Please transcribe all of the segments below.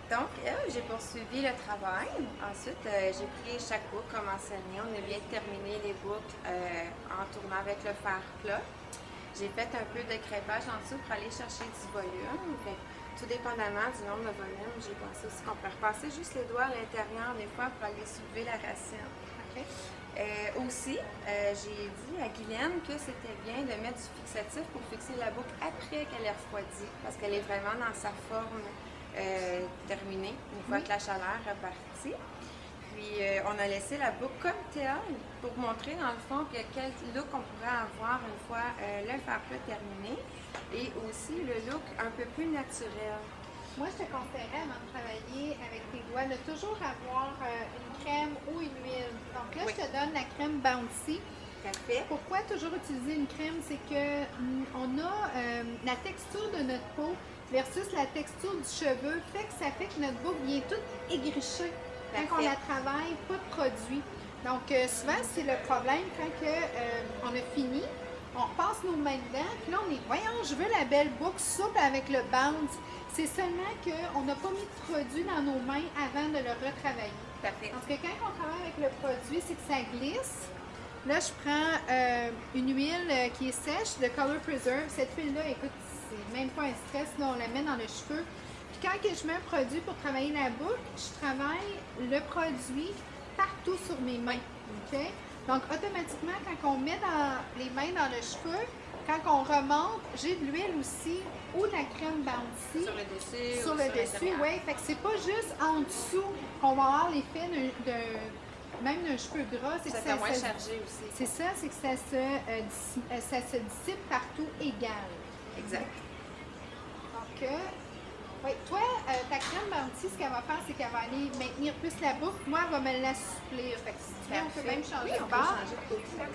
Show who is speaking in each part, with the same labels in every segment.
Speaker 1: Donc, j'ai poursuivi le travail. Ensuite, j'ai pris chaque boucle comme enseigné. On a bien terminé les boucles en tournant avec le fer plat. J'ai fait un peu de crêpage en dessous pour aller chercher du volume. Fait, tout dépendamment du nombre de volume, j'ai pensé aussi qu'on peut repasser juste les doigts à l'intérieur des fois pour aller soulever la racine.
Speaker 2: OK.
Speaker 1: Aussi, j'ai dit à Guylaine que c'était bien de mettre du fixatif pour fixer la boucle après qu'elle est refroidie, parce qu'elle est vraiment dans sa forme terminée, une fois que la chaleur est partie. Puis, on a laissé la boucle comme telle pour montrer, dans le fond, quel look on pourrait avoir une fois le fer plat terminé, et aussi le look un peu plus naturel.
Speaker 2: Moi, je te conseillerais, avant de travailler avec tes doigts, de toujours avoir une crème ou une huile. Donc là,
Speaker 1: Oui.
Speaker 2: je te donne la crème Bouncy.
Speaker 1: Parfait.
Speaker 2: Pourquoi toujours utiliser une crème? C'est que on a la texture de notre peau versus la texture du cheveu, fait que notre boucle vient toute égrichée quand on la travaille, pas de produit. Donc souvent, c'est le problème quand on a fini, on repasse nos mains dedans, puis là, on est, voyons, je veux la belle boucle souple avec le bounce. C'est seulement qu'on n'a pas mis de produit dans nos mains avant de le retravailler.
Speaker 1: Parfait.
Speaker 2: Parce que quand on travaille avec le produit, c'est que ça glisse. Là, je prends une huile qui est sèche de Color Preserve. Cette huile-là, écoute, c'est même pas un stress. Là, on la met dans le cheveu. Puis quand que je mets un produit pour travailler la boucle, je travaille le produit partout sur mes mains. OK? Donc, automatiquement, quand on met les mains dans le cheveu, quand on remonte, j'ai de l'huile aussi ou de la crème Bouncy.
Speaker 1: Sur le dessus.
Speaker 2: Sur le dessus, oui. Fait que c'est pas juste en dessous qu'on va avoir l'effet même d'un cheveu gras.
Speaker 1: Ça fait moins chargé aussi.
Speaker 2: C'est ça, c'est que ça se dissipe partout égal.
Speaker 1: Exact.
Speaker 2: Donc, oui, toi, ta crème Bounty, ce qu'elle va faire, c'est qu'elle va aller maintenir plus la boucle. Moi, elle va me l'assouplir. Fait que si tu veux, on peut même changer de bord.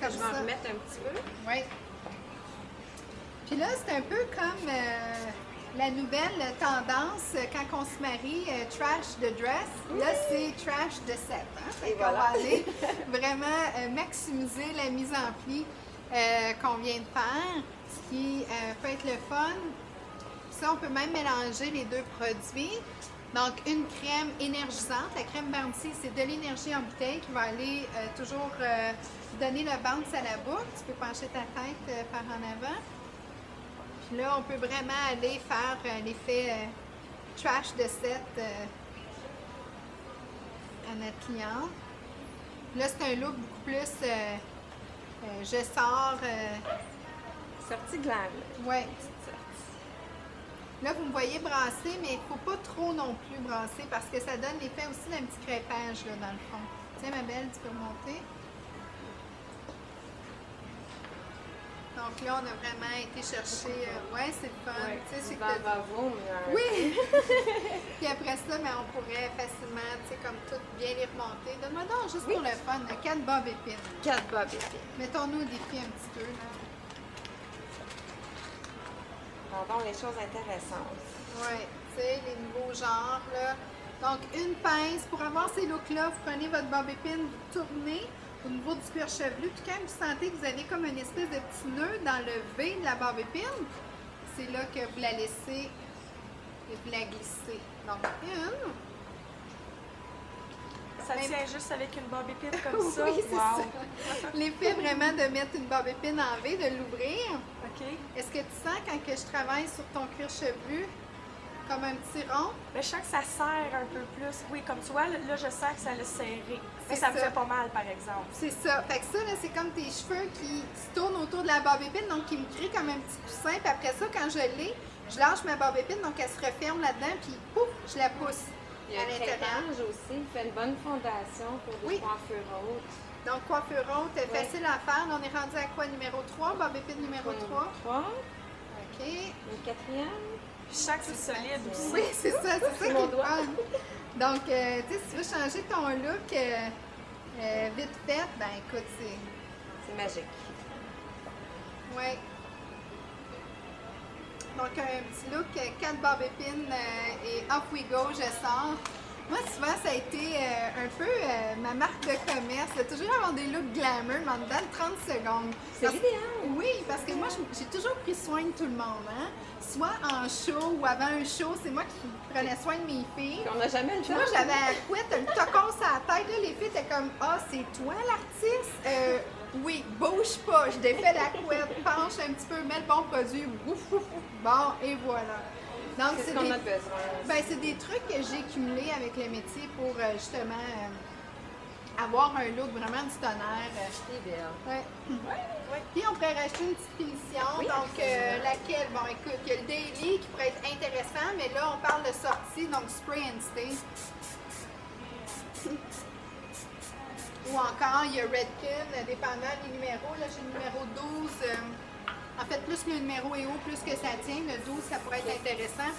Speaker 1: Comme je vais en remettre un petit peu.
Speaker 2: Oui. Puis là, c'est un peu comme la nouvelle tendance quand on se marie, trash de dress. Là, c'est trash de set. Hein? Fait qu'on va aller vraiment maximiser la mise en pli qu'on vient de faire, ce qui peut être le fun. Ça, on peut même mélanger les deux produits. Donc, une crème énergisante. La crème Bouncy, c'est de l'énergie en bouteille qui va aller toujours donner le bounce à la boucle. Tu peux pencher ta tête par en avant. Puis là, on peut vraiment aller faire l'effet trash de set à notre cliente. Là, c'est un look beaucoup plus je sors.
Speaker 1: Sortie glam.
Speaker 2: Oui. Là, vous me voyez brasser, mais il ne faut pas trop non plus brasser parce que ça donne l'effet aussi d'un petit crêpage là, dans le fond. Tiens, ma belle, tu peux remonter. Donc là, on a vraiment été chercher. Ouais, c'est le fun.
Speaker 1: Ouais,
Speaker 2: tu sais, c'est
Speaker 1: bravo, mais
Speaker 2: oui! Puis après ça, mais on pourrait facilement, tu sais, comme tout bien les remonter. Donne-moi donc, juste pour le fun, 4 bob épines.
Speaker 1: 4 bob épines.
Speaker 2: Mettons-nous au défi un petit peu. Là.
Speaker 1: Rendons les choses intéressantes.
Speaker 2: Oui, tu sais, les nouveaux genres, là. Donc, une pince. Pour avoir ces looks-là, vous prenez votre bob épine, vous tournez au niveau du cuir chevelu. Puis quand vous sentez que vous avez comme une espèce de petit nœud dans le V de la bob épine, c'est là que vous la laissez et vous la glissez. Donc, une.
Speaker 3: Ça tient juste avec une bob épine comme ça?
Speaker 2: Oui, c'est
Speaker 3: Wow.
Speaker 2: ça. L'effet vraiment de mettre une bob épine en V, de l'ouvrir.
Speaker 3: OK.
Speaker 2: Est-ce que tu sens quand que je travaille sur ton cuir chevelu comme un petit rond?
Speaker 3: Mais je sens que ça serre un peu plus. Oui, comme tu vois, là, je sens que ça l'a serré.
Speaker 2: C'est
Speaker 3: Ça me
Speaker 2: ça.
Speaker 3: fait pas mal, par exemple.
Speaker 2: C'est ça. Fait que ça, là, c'est comme tes cheveux qui se tournent autour de la bob épine, donc qui me créent comme un petit coussin. Puis après ça, quand je l'ai, je lâche ma bob épine, donc elle se referme là-dedans, puis pouf, je la pousse
Speaker 1: Il y a
Speaker 2: à
Speaker 1: un
Speaker 2: l'intérieur.
Speaker 1: crêpage aussi, il fait une bonne fondation pour des
Speaker 2: Oui.
Speaker 1: coiffures hautes.
Speaker 2: Donc, coiffure haute, facile à faire. Là, on est rendu à quoi? Numéro 3, bob épine numéro 3.
Speaker 1: 3.
Speaker 2: OK.
Speaker 1: Une quatrième.
Speaker 3: Puis je sens que c'est solide aussi.
Speaker 2: Oui, c'est ça qui
Speaker 1: C'est
Speaker 2: est
Speaker 1: mon
Speaker 2: le
Speaker 1: doigt.
Speaker 2: fun. Donc, tu sais, si tu veux changer ton look vite fait, ben écoute, c'est...
Speaker 1: C'est magique.
Speaker 2: Oui. Donc, un petit look, 4 bob épines et off we go, je sors. Moi, souvent, ça a été un peu ma marque de commerce, de toujours avoir des looks glamour, mais en dedans de 30 secondes.
Speaker 1: C'est l'idéal.
Speaker 2: Oui, parce que moi, j'ai toujours pris soin de tout le monde. Hein? Soit en show ou avant un show, c'est moi qui prenais soin de mes filles.
Speaker 1: Puis on n'a jamais le temps.
Speaker 2: Moi, j'avais la couette, un tocon sur la tête. Là, les filles étaient comme « Ah, c'est toi l'artiste? Oui, bouge pas. » Je défais la couette, penche un petit peu, mets le bon produit. Ouf, ouf, ouf. Bon, et voilà. Donc,
Speaker 1: C'est ce qu'on a besoin.
Speaker 2: Ben, c'est des trucs que j'ai cumulés avec le métier pour justement avoir un look vraiment du tonnerre.
Speaker 1: C'est belle.
Speaker 2: Ouais.
Speaker 3: Oui.
Speaker 2: Puis on pourrait rajouter une petite finition.
Speaker 1: Oui,
Speaker 2: Donc, laquelle? Bon, écoute, il y a le daily qui pourrait être intéressant, mais là, on parle de sortie, donc spray and stay. Ou encore, il y a Redken, dépendant des numéros. Là, j'ai le numéro 12. En fait, plus le numéro est haut, plus que ça tient. Le 12, ça pourrait être intéressant.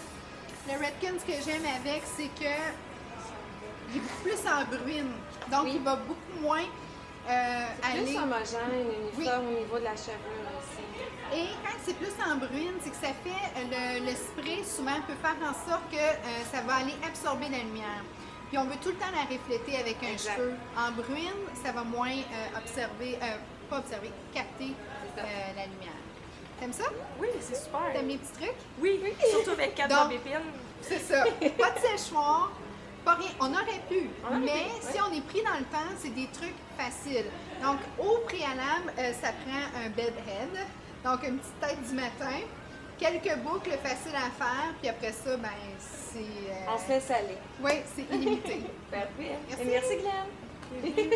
Speaker 2: Le Redken, ce que j'aime avec, c'est que il est beaucoup plus en bruine. Donc,
Speaker 1: Oui.
Speaker 2: il va beaucoup moins aller...
Speaker 1: Plus homogène, uniforme au niveau de la chevelure aussi.
Speaker 2: Et quand c'est plus en brune, c'est que ça fait le spray souvent peut faire en sorte que ça va aller absorber la lumière. Puis on veut tout le temps la refléter avec un
Speaker 1: Exact.
Speaker 2: cheveu. En brune, ça va moins capter la lumière. T'aimes ça?
Speaker 3: Oui, c'est super.
Speaker 2: T'aimes les petits trucs?
Speaker 3: Oui, surtout avec 4
Speaker 2: Donc-
Speaker 3: bébépines.
Speaker 2: C'est ça. Pas de séchoir, pas rien. On aurait pu,
Speaker 1: On aurait
Speaker 2: mais
Speaker 1: pu,
Speaker 2: si on est pris dans le temps, c'est des trucs faciles. Donc, au préalable, ça prend un bed head, donc une petite tête du matin, quelques boucles faciles à faire, puis après ça, ben, c'est...
Speaker 1: On se laisse aller.
Speaker 2: Oui, c'est illimité.
Speaker 1: Parfait.
Speaker 2: Merci.
Speaker 1: Merci Glenn.